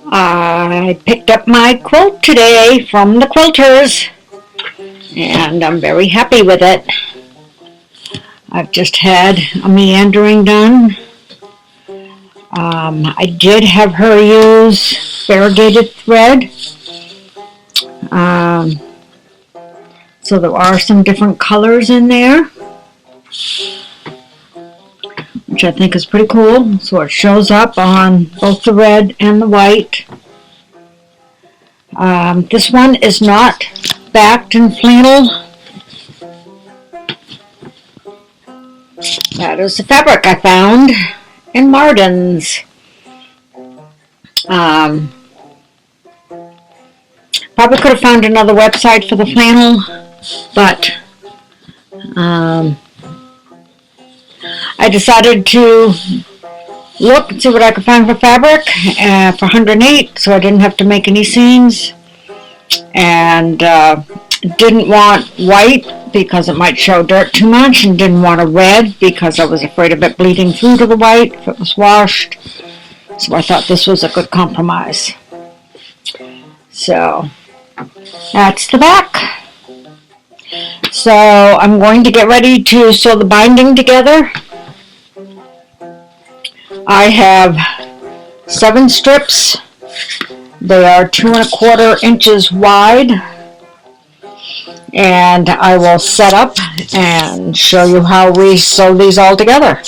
I picked up my quilt today from the quilters, and I'm very happy with it. I've just had a meandering done. I did have her use variegated thread, um, so there are some different colors in there, which I think is pretty cool. So it shows up on both the red and the white. This one is not backed in flannel. That is the fabric I found in Martin's. Probably could have found another website for the flannel, but I decided to look and see what I could find for fabric for 108, so I didn't have to make any seams, and didn't want white because it might show dirt too much, and didn't want a red because I was afraid of it bleeding through to the white if it was washed. So I thought this was a good compromise. So that's the back. So I'm going to get ready to sew the binding together. I have 7 strips. They are 2 1/4 inches wide, and I will set up and show you how we sew these all together.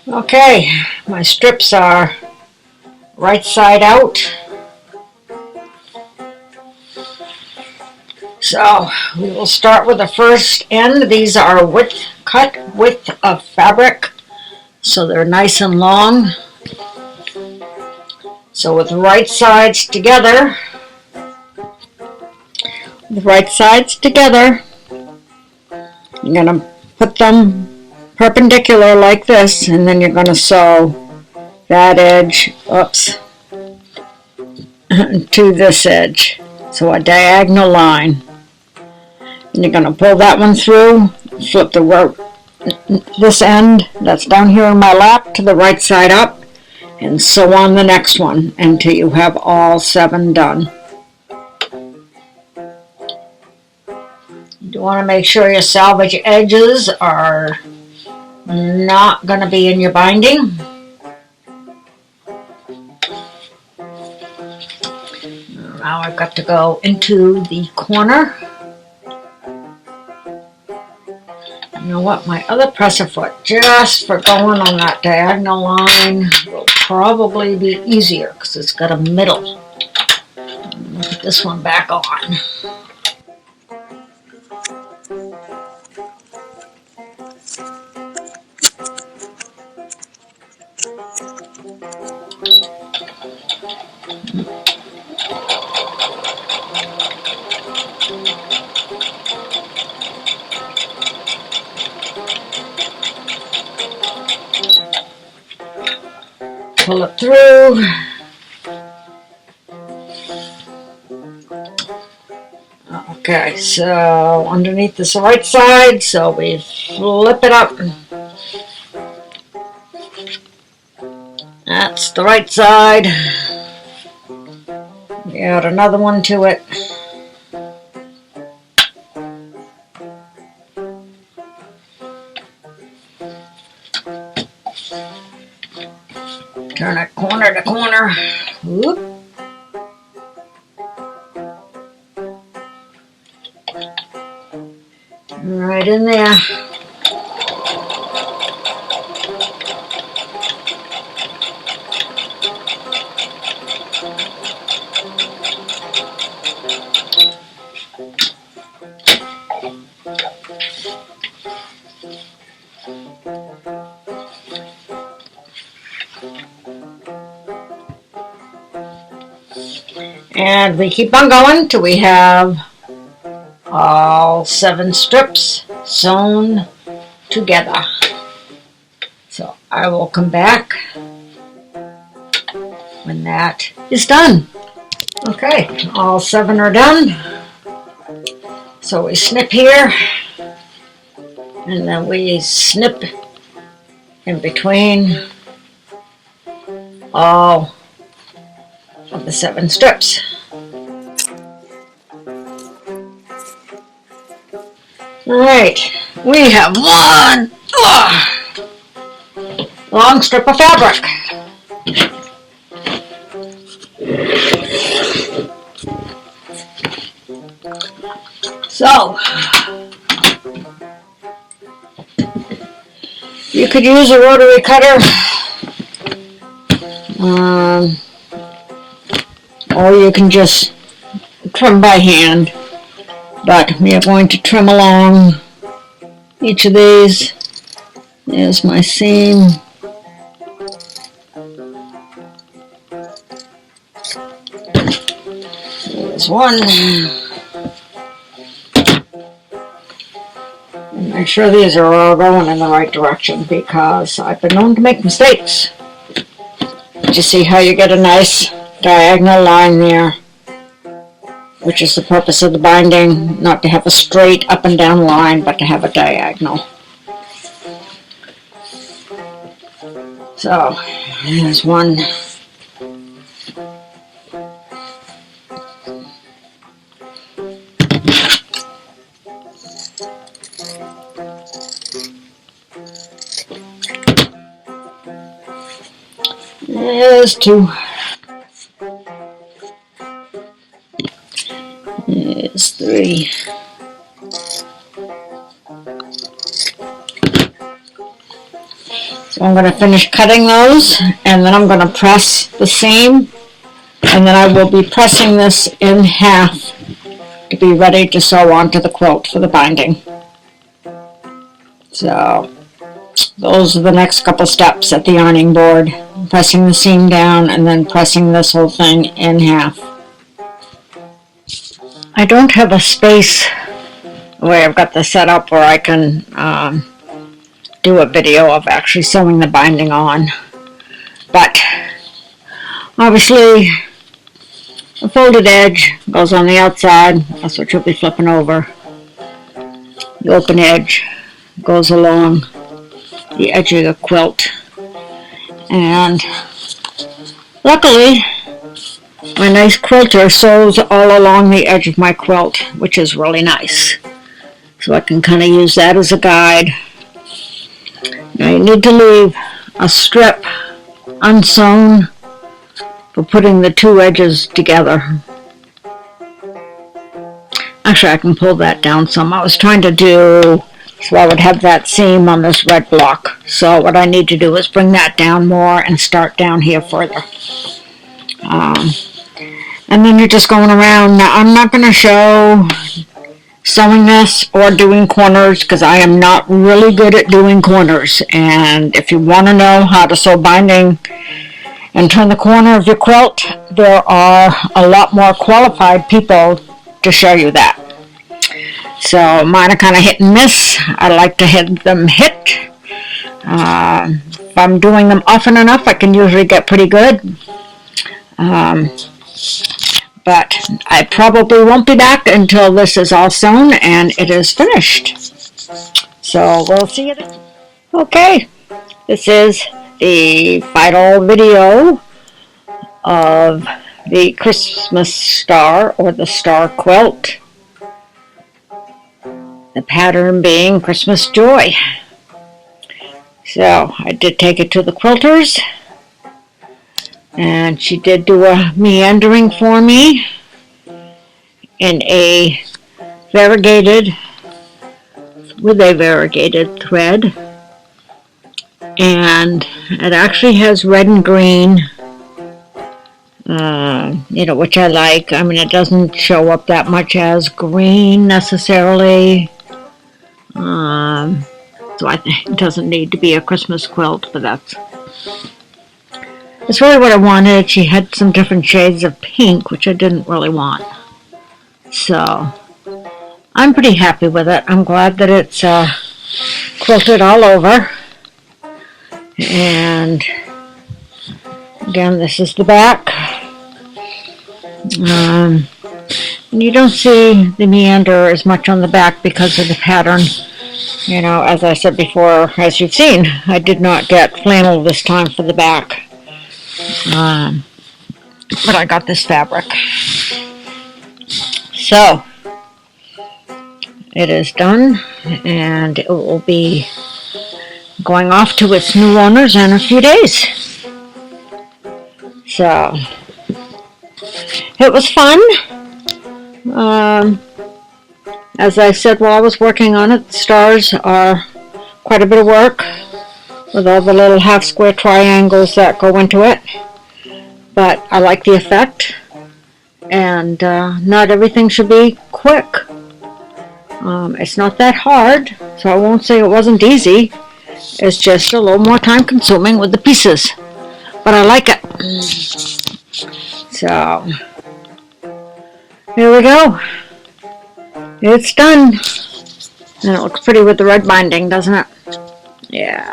Okay, my strips are right side out. So we will start with the first end. These are cut width of fabric, so they're nice and long. So with the right sides together, you're going to put them perpendicular like this, and then you're going to sew that edge, to this edge. So a diagonal line. And you're going to pull that one through, flip this end that's down here in my lap to the right side up, and sew on the next one until you have all 7 done. You want to make sure your salvage edges are not going to be in your binding. Now I've got to go into the corner. You know what, my other presser foot, just for going on that diagonal line, will probably be easier because it's got a middle. Put this one back on. Pull it through. Okay, so underneath this right side, so we flip it up. That's the right side. We add another one to it. Turn it corner to corner. Whoop. Right in there. And we keep on going till we have all 7 strips sewn together. So I will come back when that is done. Okay, all 7 are done. So we snip here, and then we snip in between all of the 7 strips. Alright, we have one long strip of fabric. So, you could use a rotary cutter, or you can just trim by hand. But we are going to trim along each of these. There's my seam. There's one. And make sure these are all going in the right direction, because I've been known to make mistakes. Just see how you get a nice diagonal line there, which is the purpose of the binding, not to have a straight up and down line, but to have a diagonal. So, there's one. There's 2. There's 3. So I'm going to finish cutting those, and then I'm going to press the seam, and then I will be pressing this in half to be ready to sew onto the quilt for the binding. So those are the next couple steps at the yarning board. Pressing the seam down and then pressing this whole thing in half. I don't have a space the way I've got this set up where I can do a video of actually sewing the binding on. But obviously the folded edge goes on the outside. That's what you'll be flipping over. The open edge goes along the edge of the quilt. And luckily, my nice quilter sews all along the edge of my quilt, which is really nice. So I can kind of use that as a guide. Now you need to leave a strip unsewn for putting the 2 edges together. Actually, I can pull that down some. I was trying to do so I would have that seam on this red block. So what I need to do is bring that down more and start down here further. And then you're just going around. Now I'm not going to show sewing this or doing corners, because I am not really good at doing corners. And if you want to know how to sew binding and turn the corner of your quilt, there are a lot more qualified people to show you that. So mine are kind of hit and miss. I like to have them hit. If I'm doing them often enough, I can usually get pretty good. But I probably won't be back until this is all sewn and it is finished. So we'll see you then. Okay, this is the final video of the Christmas star or the star quilt. The pattern being Christmas Joy. So I did take it to the quilters, and she did do a meandering for me in a variegated, with a variegated thread, and it actually has red and green, which I like. I mean, it doesn't show up that much as green necessarily. So I think it doesn't need to be a Christmas quilt, but that's really what I wanted. She had some different shades of pink, which I didn't really want. So I'm pretty happy with it. I'm glad that it's quilted all over. And again, this is the back. And you don't see the meander as much on the back because of the pattern. As I said before, as you've seen, I did not get flannel this time for the back. But I got this fabric. So it is done, and it will be going off to its new owners in a few days. So it was fun. As I said while I was working on it, the stars are quite a bit of work with all the little half square triangles that go into it. But I like the effect, and not everything should be quick. It's not that hard, so I won't say it wasn't easy. It's just a little more time consuming with the pieces, but I like it. So here we go. It's done, and it looks pretty with the red binding, doesn't it? Yeah.